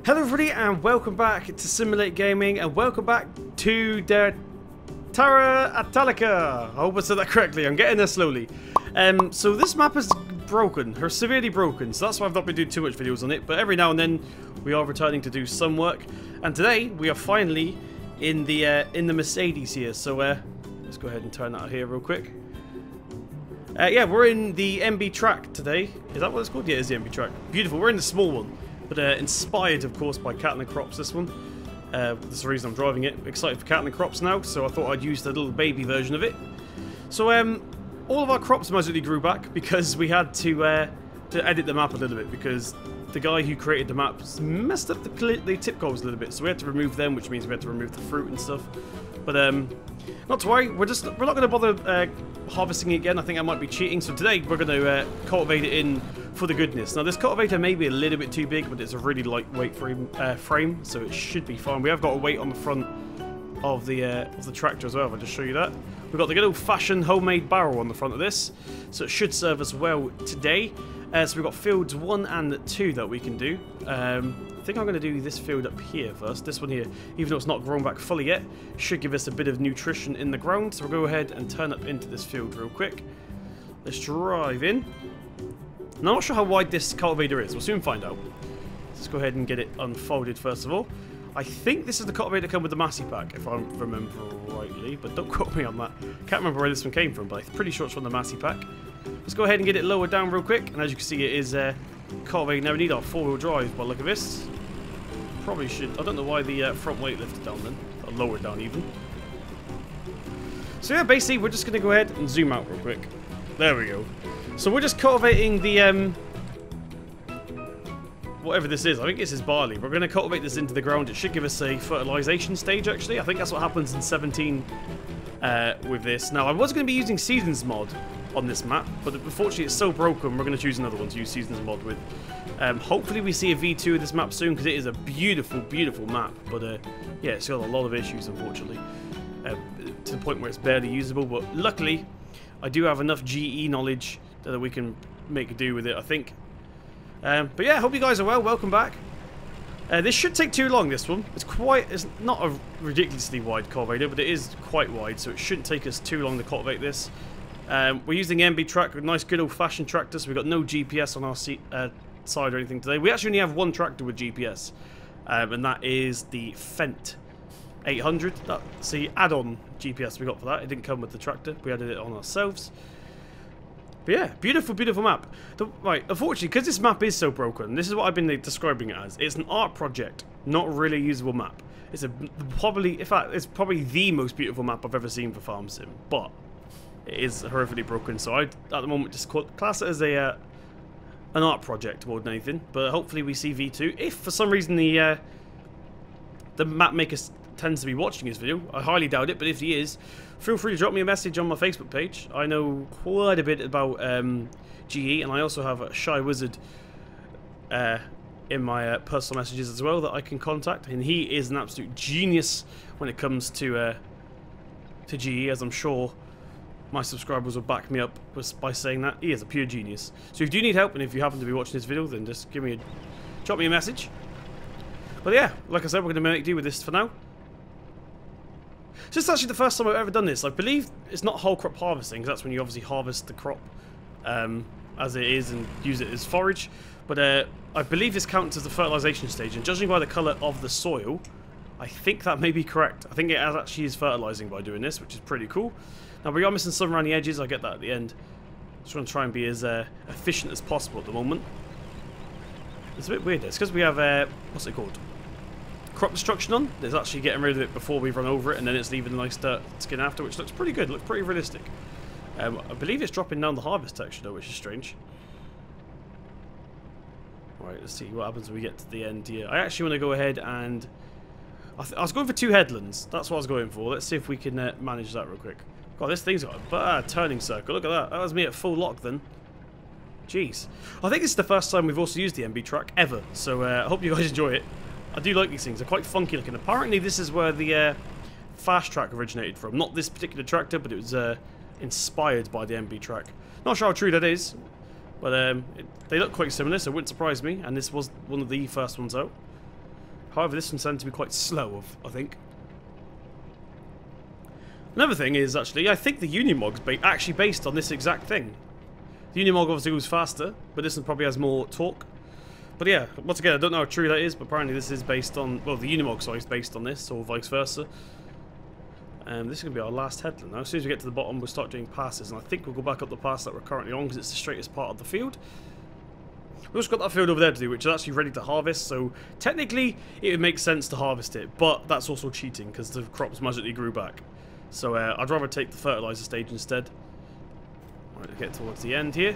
Hello everybody and welcome back to Simulate Gaming and welcome back to the Terra Italica. I hope I said that correctly, I'm getting there slowly. So this map is broken, or severely broken, so that's why I've not been doing too much videos on it, but every now and then we are returning to do some work. And today we are finally in the Mercedes here, so let's go ahead and turn that out here real quick. Yeah, we're in the MB track today. Is that what it's called? Yeah, it's the MB track. Beautiful, we're in the small one. But inspired, of course, by Cattle and Crops, this one. That's the reason I'm driving it. Excited for Cattle and Crops now, so I thought I'd use the little baby version of it. So, all of our crops magically grew back because we had to edit the map a little bit because the guy who created the map messed up the tip goals a little bit, so we had to remove them, which means we had to remove the fruit and stuff. But not to worry, we're not going to bother harvesting it again. I think I might be cheating. So today we're going to cultivate it in for the goodness. Now this cultivator may be a little bit too big, but it's a really lightweight frame, so it should be fine. We have got a weight on the front of the tractor as well. I'll just show you that. We've got the good old-fashioned homemade barrel on the front of this, so it should serve us well today. So we've got fields 1 and 2 that we can do. I think I'm going to do this field up here first. This one here, even though it's not grown back fully yet, should give us a bit of nutrition in the ground. So we'll go ahead and turn up into this field real quick. Let's drive in. Now, I'm not sure how wide this cultivator is. We'll soon find out. Let's go ahead and get it unfolded first of all. I think this is the cultivator that comes with the Massey pack, if I remember rightly, but don't quote me on that. Can't remember where this one came from, but I'm pretty sure it's from the Massey pack. Let's go ahead and get it lowered down real quick, and as you can see, it is cultivating. Now we need our 4-wheel drive by the look of this. Probably should. I don't know why the front weight lifted down then, or lowered down even. So yeah, basically we're just going to go ahead and zoom out real quick. There we go. So we're just cultivating the whatever this is. I think this is barley. We're going to cultivate this into the ground. It should give us a fertilization stage actually. I think that's what happens in 17 with this. Now I was going to be using Seasons mod on this map, but unfortunately it's so broken we're going to choose another one to use Seasons mod with. Hopefully we see a V2 of this map soon because it is a beautiful, beautiful map, but yeah, it's got a lot of issues unfortunately, to the point where it's barely usable, but luckily I do have enough GE knowledge that we can make do with it, I think. But yeah, hope you guys are well. Welcome back. This should take too long, this one. It's not a ridiculously wide cultivator, but it is quite wide, so it shouldn't take us too long to cultivate this. We're using MB track with a nice good old-fashioned tractor, so we've got no GPS on our side or anything today. We actually only have one tractor with GPS, and that is the Fendt 800. That's the add-on GPS we got for that. It didn't come with the tractor. We added it on ourselves. But yeah, beautiful, beautiful map. Right, unfortunately, because this map is so broken, this is what I've been describing it as. It's an art project, not really a usable map. It's it's probably the most beautiful map I've ever seen for Farm Sim, but it is horrifically broken, so I'd at the moment just class it as an art project more than anything. But hopefully we see V2. If for some reason the map maker tends to be watching this video, I highly doubt it, but if he is, feel free to drop me a message on my Facebook page. I know quite a bit about GE, and I also have a Shy Wizard in my personal messages as well that I can contact, and he is an absolute genius when it comes to GE, as I'm sure my subscribers will back me up by saying that. He is a pure genius. So if you do need help, and if you happen to be watching this video, then just drop me a message. But yeah, like I said, we're going to make do with this for now. So this is actually the first time I've ever done this. I believe it's not whole crop harvesting, because that's when you obviously harvest the crop as it is and use it as forage. But I believe this counts as the fertilization stage, and judging by the colour of the soil, I think that may be correct. I think it actually is fertilizing by doing this, which is pretty cool. Now we are missing some around the edges, I get that at the end. Just want to try and be as efficient as possible at the moment. It's a bit weird, it's because we have, what's it called? Crop destruction on. There's actually getting rid of it before we run over it, and then it's leaving a nice dirt skin after, which looks pretty good, looks pretty realistic. I believe it's dropping down the harvest texture though, which is strange. Alright, let's see what happens when we get to the end here. I actually want to go ahead and I was going for 2 headlands. That's what I was going for. Let's see if we can manage that real quick. God, this thing's got a turning circle. Look at that. That was me at full lock then. Jeez. I think this is the first time we've also used the MB track ever. So I hope you guys enjoy it. I do like these things. They're quite funky looking. Apparently this is where the fast track originated from. Not this particular tractor, but it was inspired by the MB track. Not sure how true that is. But they look quite similar, so it wouldn't surprise me. And this was one of the first ones out. However, this one's tends to be quite slow, I think. Another thing is, actually, I think the Unimog's actually based on this exact thing. The Unimog obviously goes faster, but this one probably has more torque. But yeah, once again, I don't know how true that is, but apparently this is based on... Well, the Unimog, sorry, is based on this, or vice versa. This is going to be our last headland now. As soon as we get to the bottom, we'll start doing passes, and I think we'll go back up the pass that we're currently on, because it's the straightest part of the field. We've also got that field over there to do, which is actually ready to harvest, so technically it would make sense to harvest it, but that's also cheating, because the crops magically grew back. So I'd rather take the fertilizer stage instead. Right, to get towards the end here.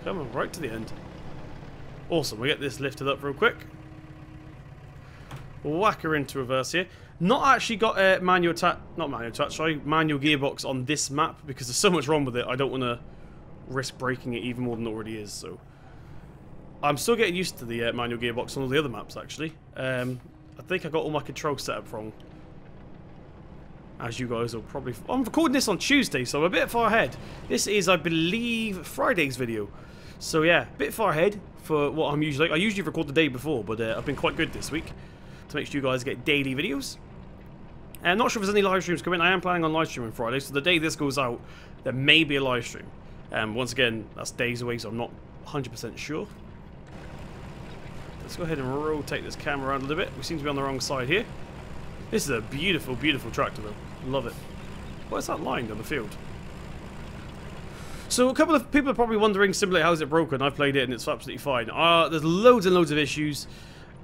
Come on, right to the end. Awesome, we get this lifted up real quick. Whack her into reverse here. Not actually got a manual gearbox on this map because there's so much wrong with it. I don't want to risk breaking it even more than it already is. So I'm still getting used to the manual gearbox on all the other maps actually. I think I got all my controls set up wrong. As you guys will probably... I'm recording this on Tuesday, so I'm a bit far ahead. This is, I believe, Friday's video. So yeah, a bit far ahead for what I'm usually... I usually record the day before, but I've been quite good this week to make sure you guys get daily videos. I'm not sure if there's any live streams coming. I am planning on live streaming Friday, so the day this goes out, there may be a live stream. Once again, that's days away, so I'm not 100% sure. Let's go ahead and rotate this camera around a little bit. We seem to be on the wrong side here. This is a beautiful, beautiful tractor though. Love it. What's that line down the field? So a couple of people are probably wondering simply how is it broken. I've played it and it's absolutely fine. There's loads and loads of issues.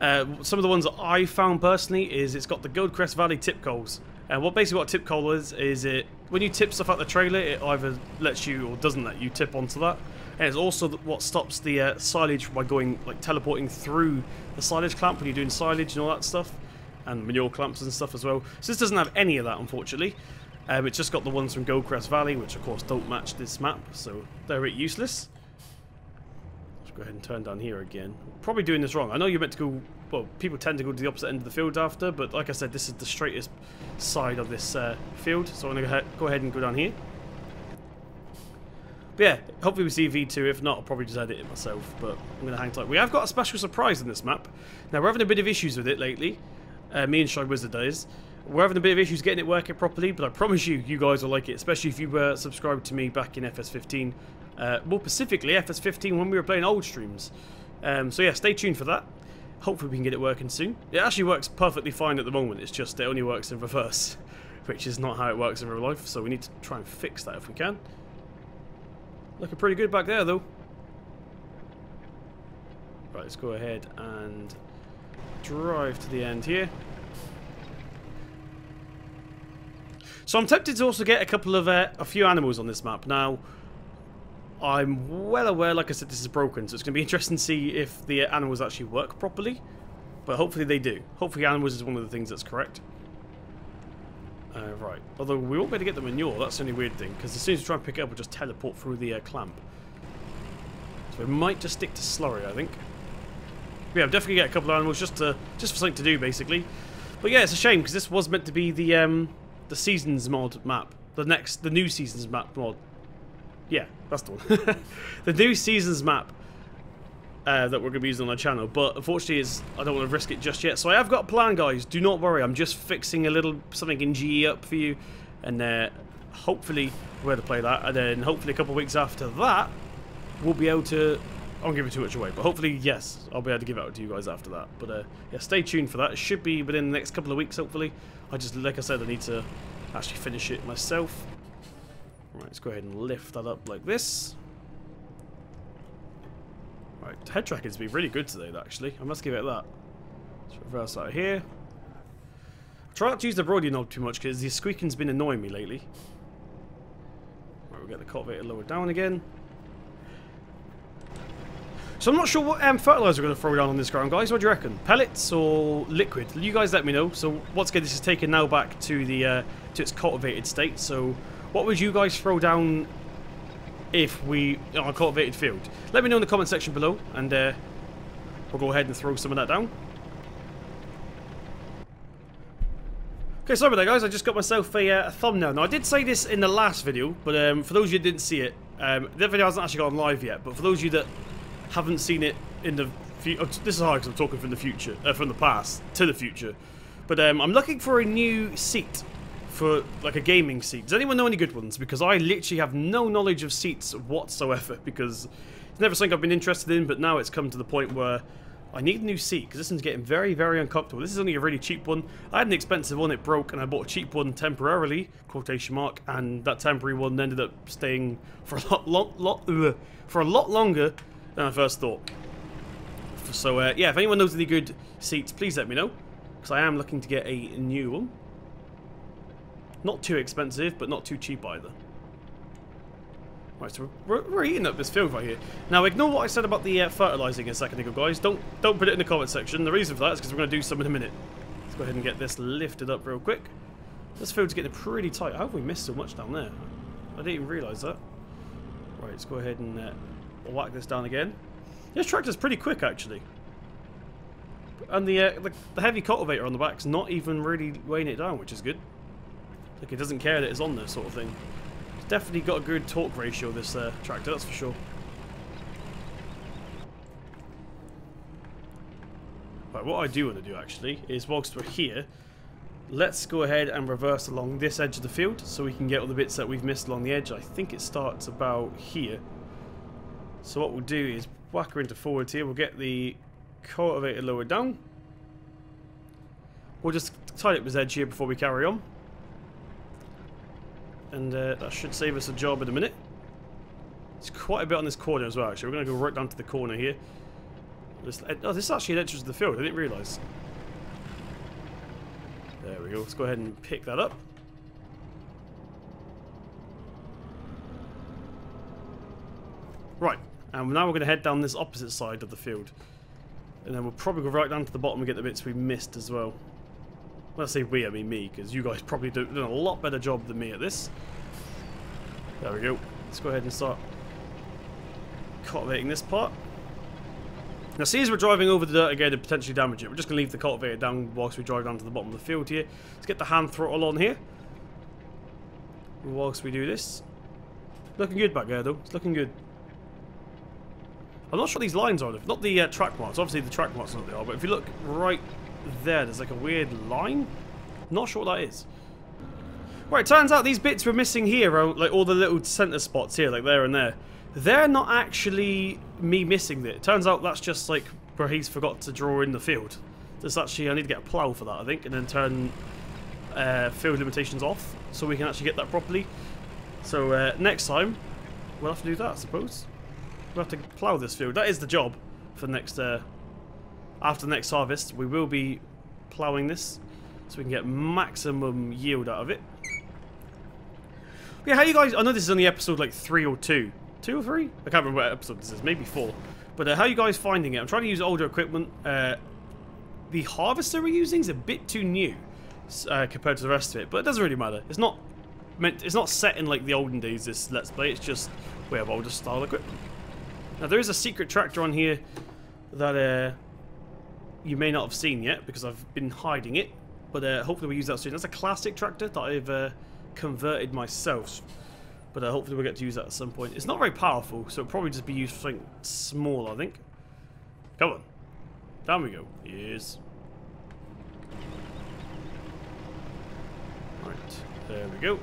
Some of the ones that I found personally is it's got the Goldcrest Valley tip coals. And what basically what a tip coal is it when you tip stuff out the trailer, it either lets you or doesn't let you tip onto that. And it's also what stops the silage by going, like, teleporting through the silage clamp when you're doing silage and all that stuff. And manure clamps and stuff as well. So this doesn't have any of that, unfortunately. It's just got the ones from Goldcrest Valley, which of course don't match this map, so they're a bit useless. Let's go ahead and turn down here again. Probably doing this wrong. I know you're meant to go... Well, people tend to go to the opposite end of the field after, but like I said, this is the straightest side of this field. So I'm going to go ahead and go down here. But yeah, hopefully we see V2. If not, I'll probably just edit it myself, but I'm going to hang tight. We have got a special surprise in this map. Now, we're having a bit of issues with it lately. Me and Shy Wizard is. We're having a bit of issues getting it working properly, but I promise you, you guys will like it, especially if you were subscribed to me back in FS15. More specifically, FS15 when we were playing old streams. So yeah, stay tuned for that. Hopefully we can get it working soon. It actually works perfectly fine at the moment, it's just it only works in reverse, which is not how it works in real life, so we need to try and fix that if we can. Looking pretty good back there, though. Right, let's go ahead and drive to the end here. So I'm tempted to also get a couple of a few animals on this map. Now, I'm well aware, like I said, this is broken, so it's going to be interesting to see if the animals actually work properly. But hopefully they do. Hopefully animals is one of the things that's correct. Right. Although we won't be able to get the manure, that's the only weird thing, because as soon as we try and pick it up, we'll just teleport through the clamp. So we might just stick to slurry, I think. But yeah, I'm definitely get a couple of animals just for something to do, basically. But yeah, it's a shame because this was meant to be the Seasons mod map, the new Seasons map mod. Yeah, that's the one. The new Seasons map that we're going to be using on our channel. But unfortunately, I don't want to risk it just yet. So I have got a plan, guys. Do not worry. I'm just fixing a little something in GE up for you, and hopefully we're able to play that. And then hopefully a couple of weeks after that, we'll be able to. I won't give it too much away, but hopefully, yes, I'll be able to give it out to you guys after that. But yeah, stay tuned for that. It should be within the next couple of weeks, hopefully. Like I said, I need to actually finish it myself. Right, let's go ahead and lift that up like this. Right, head tracking's been really good today, actually. I must give it that. Let's reverse out here. Try not to use the Brody knob too much because the squeaking's been annoying me lately. Right, we'll get the cultivator lower down again. So I'm not sure what fertilizer we're going to throw down on this ground, guys. What do you reckon? Pellets or liquid? You guys let me know. So once again, this is taken now back to the to its cultivated state. So what would you guys throw down if we on a cultivated field? Let me know in the comment section below, and we'll go ahead and throw some of that down. Okay, sorry about that, guys. I just got myself a thumbnail. Now, I did say this in the last video, but for those of you who didn't see it, the video hasn't actually gone live yet. But for those of you that haven't seen it in the future. This is hard because I'm talking from the future, from the past to the future. But I'm looking for a new seat, for like a gaming seat. Does anyone know any good ones? Because I literally have no knowledge of seats whatsoever, because it's never something I've been interested in, but now it's come to the point where I need a new seat, because this one's getting very, very uncomfortable. This is only a really cheap one. I had an expensive one, it broke, and I bought a cheap one temporarily, quotation mark, and that temporary one ended up staying for a lot longer than I first thought. So yeah, if anyone knows any good seats, please let me know, because I am looking to get a new one. Not too expensive, but not too cheap either. Right, so we're eating up this field right here. Now, ignore what I said about the fertilizing a second ago, guys. Don't put it in the comment section. The reason for that is because we're going to do some in a minute. Let's go ahead and get this lifted up real quick. This field's getting pretty tight. How have we missed so much down there? I didn't even realise that. Right, let's go ahead and whack this down again. This tractor's pretty quick, actually. And the heavy cultivator on the back's not even really weighing it down, which is good. Like, it doesn't care that it's on there, sort of thing. It's definitely got a good torque ratio, this tractor, that's for sure. Right, what I do want to do, actually, is whilst we're here, let's go ahead and reverse along this edge of the field, so we can get all the bits that we've missed along the edge. I think it starts about here. So what we'll do is whack her into forwards here. We'll get the cultivator lowered down. We'll just tidy up this edge here before we carry on. And that should save us a job in a minute. It's quite a bit on this corner as well, actually. We're going to go right down to the corner here. This is actually an entrance to the field. I didn't realise. There we go. Let's go ahead and pick that up. Right. And now we're going to head down this opposite side of the field. And then we'll probably go right down to the bottom and get the bits we missed as well. When I say we, I mean me, because you guys probably do a lot better job than me at this. There we go. Let's go ahead and start cultivating this part. Now, see, as we're driving over the dirt again to potentially damage it, we're just going to leave the cultivator down whilst we drive down to the bottom of the field here. Let's get the hand throttle on here whilst we do this. Looking good back there, though. It's looking good. I'm not sure what these lines are. Not the track marks. Obviously, the track marks are what they are, but if you look right there, there's like a weird line. Not sure what that is. Right, turns out these bits we're missing here are like all the little center spots here, like there and there. They're not actually me missing it. Turns out that's just like where he's forgot to draw in the field. There's actually, I need to get a plow for that, I think, and then turn field limitations off so we can actually get that properly. So next time we'll have to do that, I suppose. We'll have to plow this field. That is the job for next after the next harvest. We will be ploughing this so we can get maximum yield out of it. Yeah, how you guys... I know this is only episode like 3 or 2. 2 or 3? I can't remember what episode this is. Maybe 4. But how are you guys finding it? I'm trying to use older equipment. The harvester we're using is a bit too new compared to the rest of it. But it doesn't really matter. It's not set in like the olden days, this Let's Play. It's just we have older style equipment. Now, there is a secret tractor on here that... you may not have seen yet because I've been hiding it, but hopefully we'll use that soon. That's a classic tractor that I've converted myself, but hopefully we'll get to use that at some point. It's not very powerful, so it'll probably just be used for something small, I think. Come on. Down we go. Yes. Right, there we go.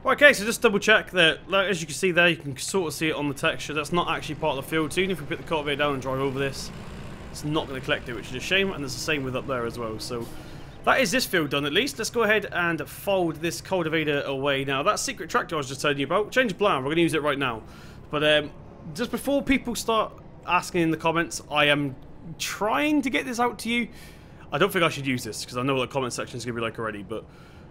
Okay, so just double check that, like, as you can see there, you can sort of see it on the texture. That's not actually part of the field. So even if we put the cultivator down and drive over this, it's not going to collect it, which is a shame, and there's the same with up there as well. So that is this field done at least. Let's go ahead and fold this cultivator away now. That secret tractor I was just telling you about, change of plan, we're going to use it right now. But just before people start asking in the comments, I am trying to get this out to you. I don't think I should use this, because I know what the comment section is going to be like already, but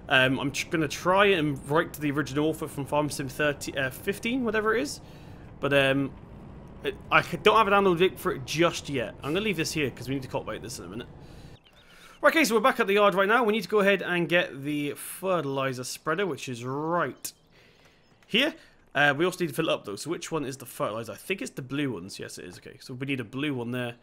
I'm going to try and write to the original author from Farm Sim 15, whatever it is. But I don't have a download link for it just yet. I'm going to leave this here because we need to cultivate this in a minute. Right, okay, so we're back at the yard right now. We need to go ahead and get the fertilizer spreader, which is right here. We also need to fill it up though. So which one is the fertilizer? I think it's the blue ones. Yes, it is. Okay, so we need a blue one there.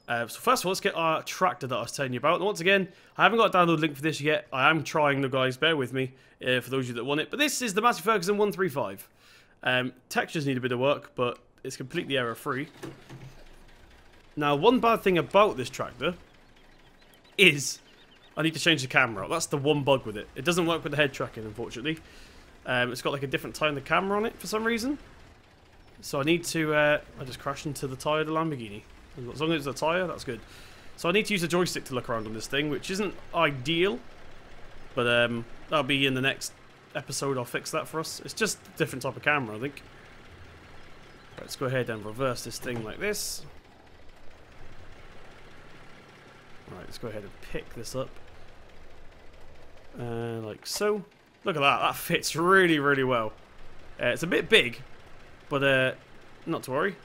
So first of all, let's get our tractor that I was telling you about. And once again, I haven't got a download link for this yet. I am trying though, guys. Bear with me for those of you that want it. But this is the Massey Ferguson 135. Textures need a bit of work, but it's completely error-free. Now, one bad thing about this tractor is I need to change the camera. That's the one bug with it. It doesn't work with the head tracking, unfortunately. It's got like a different tyre in the camera on it for some reason. So I need to... I just crashed into the tyre of the Lamborghini. As long as it's a tyre, that's good. So I need to use a joystick to look around on this thing, which isn't ideal. But that'll be in the next episode. I'll fix that for us. It's just a different type of camera, I think. Right, let's go ahead and reverse this thing like this. Right, let's go ahead and pick this up. Like so. Look at that. That fits really, really well. It's a bit big, but not to worry.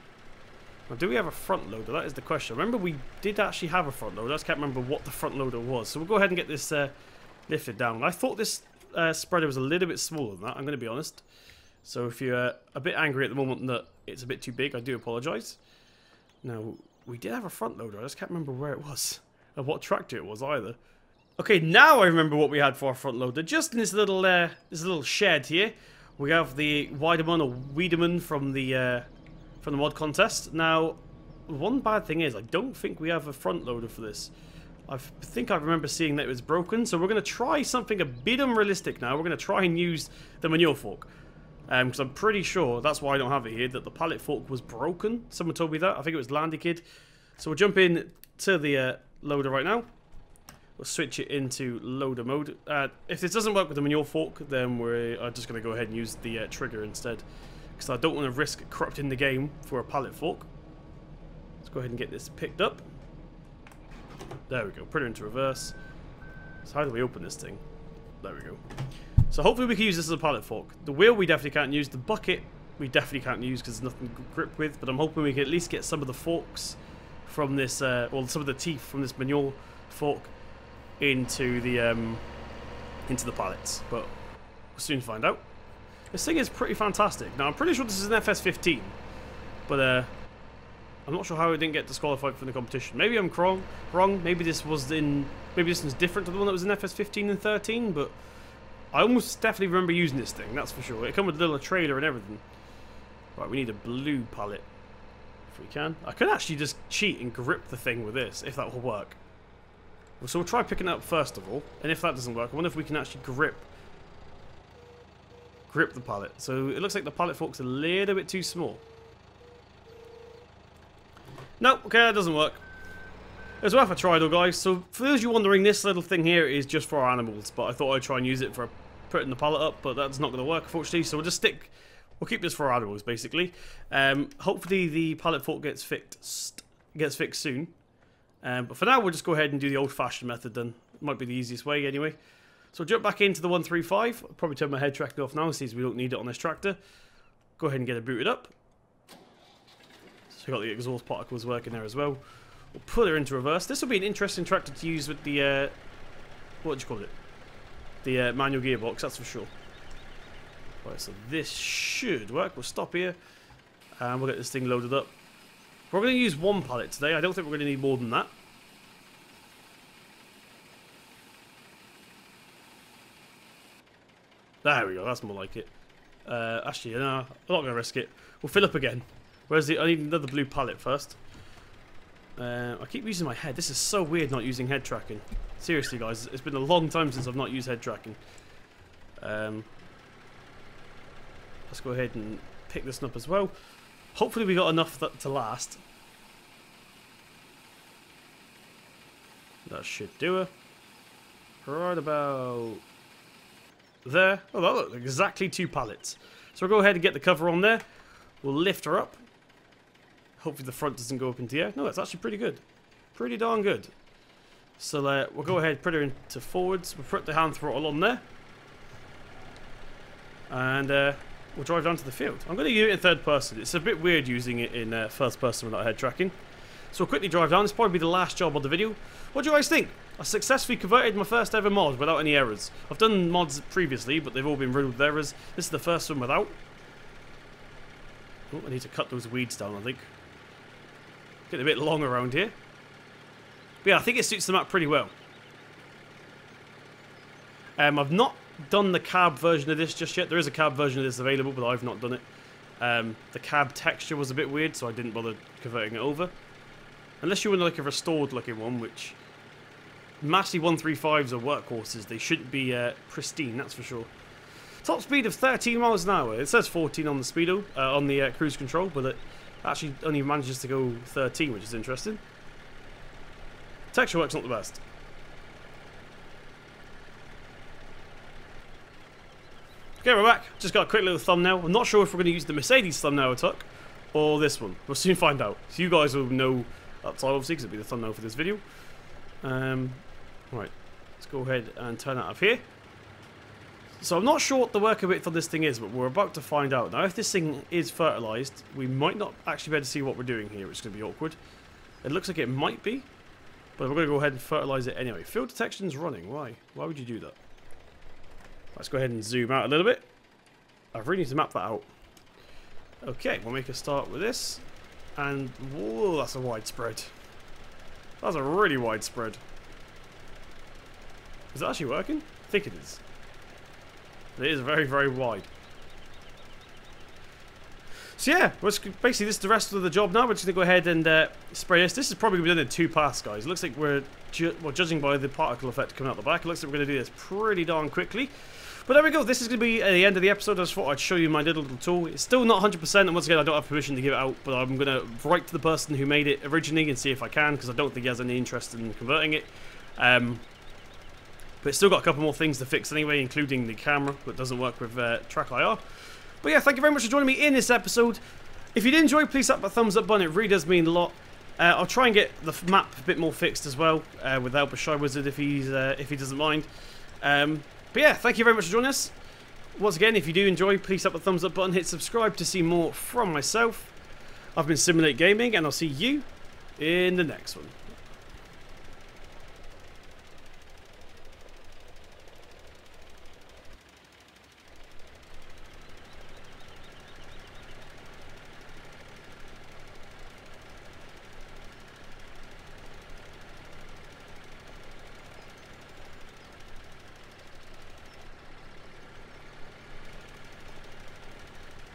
Now, do we have a front loader? That is the question. Remember, we did actually have a front loader. I just can't remember what the front loader was. So we'll go ahead and get this lifted down. I thought this spreader was a little bit smaller than that, I'm going to be honest. So if you're a bit angry at the moment that it's a bit too big, I do apologise. Now, we did have a front loader. I just can't remember where it was. Or what tractor it was either. Okay, now I remember what we had for our front loader. Just in this little shed here, we have the Weidemann or Wiedemann from the mod contest. Now, one bad thing is I don't think we have a front loader for this. I think I remember seeing that it was broken, so we're going to try something a bit unrealistic now. We're going to try and use the manure fork. Because I'm pretty sure, that's why I don't have it here, that the pallet fork was broken. Someone told me that. I think it was Landy Kid. So we'll jump in to the loader right now. We'll switch it into loader mode. If this doesn't work with the manure fork, then we're just going to go ahead and use the trigger instead. Because I don't want to risk corrupting the game for a pallet fork. Let's go ahead and get this picked up. There we go. Put it into reverse. So how do we open this thing? There we go. So hopefully we can use this as a pallet fork. The wheel we definitely can't use. The bucket we definitely can't use because there's nothing to grip with. But I'm hoping we can at least get some of the forks from this, or some of the teeth from this manure fork into the pallets. But we'll soon find out. This thing is pretty fantastic. Now I'm pretty sure this is an FS15, but I'm not sure how it didn't get disqualified from the competition. Maybe I'm wrong. Maybe this was different to the one that was in FS15 and 13, but I almost definitely remember using this thing. That's for sure. It comes with a little trailer and everything. Right, we need a blue pallet if we can. I could actually just cheat and grip the thing with this if that will work. So we'll try picking it up first of all, and if that doesn't work, I wonder if we can actually grip the pallet. So it looks like the pallet fork's a little bit too small. Nope, okay, that doesn't work. It's worth a try though, guys. So for those of you wondering, this little thing here is just for our animals, but I thought I'd try and use it for putting the pallet up, but that's not going to work, unfortunately. So we'll keep this for our animals, basically. Hopefully the pallet fork gets fixed soon. But for now, we'll just go ahead and do the old-fashioned method then. It might be the easiest way anyway. So jump back into the 135. I'll probably turn my head tractor off now since we don't need it on this tractor. Go ahead and get it booted up. So we got the exhaust particles working there as well. We'll put her into reverse. This will be an interesting tractor to use with the what do you call it? The manual gearbox, that's for sure. Right, so this should work. We'll stop here and we'll get this thing loaded up. We're going to use one pallet today. I don't think we're going to need more than that. There we go. That's more like it. Actually, no, I'm not going to risk it. We'll fill up again. Where's the? I need another blue pallet first. I keep using my head. This is so weird not using head tracking. Seriously, guys, it's been a long time since I've not used head tracking. Let's go ahead and pick this up as well. Hopefully we got enough to last. That should do it. Right about there. Oh, that looks exactly 2 pallets. So we'll go ahead and get the cover on there. We'll lift her up. Hopefully the front doesn't go up into the air. No, that's actually pretty good. Pretty darn good. So we'll go ahead and put her into forwards. We'll put the hand throttle on there. And we'll drive down to the field. I'm going to use it in third person. It's a bit weird using it in first person without head tracking. So we'll quickly drive down. This will probably be the last job of the video. What do you guys think? I successfully converted my first ever mod without any errors. I've done mods previously, but they've all been riddled with errors. This is the first one without. Oh, I need to cut those weeds down, I think. Getting a bit long around here. But yeah, I think it suits the map pretty well. I've not done the cab version of this just yet. There is a cab version of this available, but I've not done it. The cab texture was a bit weird, so I didn't bother converting it over. Unless you want like a restored looking one, which Massey 135s are workhorses. They shouldn't be pristine, that's for sure. Top speed of 13 miles an hour. It says 14 on the speedo, on the cruise control, but it actually only manages to go 13, which is interesting. Texture work's not the best. Okay, we're back. Just got a quick little thumbnail. I'm not sure if we're going to use the Mercedes thumbnail I took or this one. We'll soon find out. So you guys will know outside, obviously, because it'll be the thumbnail for this video. Right, let's go ahead and turn that up here. So I'm not sure what the worker bit for this thing is, but we're about to find out. Now, if this thing is fertilised, we might not actually be able to see what we're doing here, which is going to be awkward. It looks like it might be, but we're going to go ahead and fertilise it anyway. Field detection's running. Why? Why would you do that? Let's go ahead and zoom out a little bit. I really need to map that out. Okay, we'll make a start with this. And, whoa, that's a wide spread. That's a really wide spread. Is that actually working? I think it is. It is very, very wide. So yeah, basically this is the rest of the job now. We're just going to go ahead and spray this. This is probably going to be done in 2 passes, guys. It looks like we're, judging by the particle effect coming out the back, it looks like we're going to do this pretty darn quickly. But there we go. This is going to be the end of the episode. I just thought I'd show you my little tool. It's still not 100%, and once again, I don't have permission to give it out, but I'm going to write to the person who made it originally and see if I can, because I don't think he has any interest in converting it. But it's still got a couple more things to fix anyway, including the camera that doesn't work with Track IR. But yeah, thank you very much for joining me in this episode. If you did enjoy, please hit that thumbs up button. It really does mean a lot. I'll try and get the map a bit more fixed as well, with the help of Shy Wizard if he doesn't mind. But yeah, thank you very much for joining us. Once again, if you do enjoy, please hit the thumbs up button, hit subscribe to see more from myself. I've been Simulate Gaming, and I'll see you in the next one.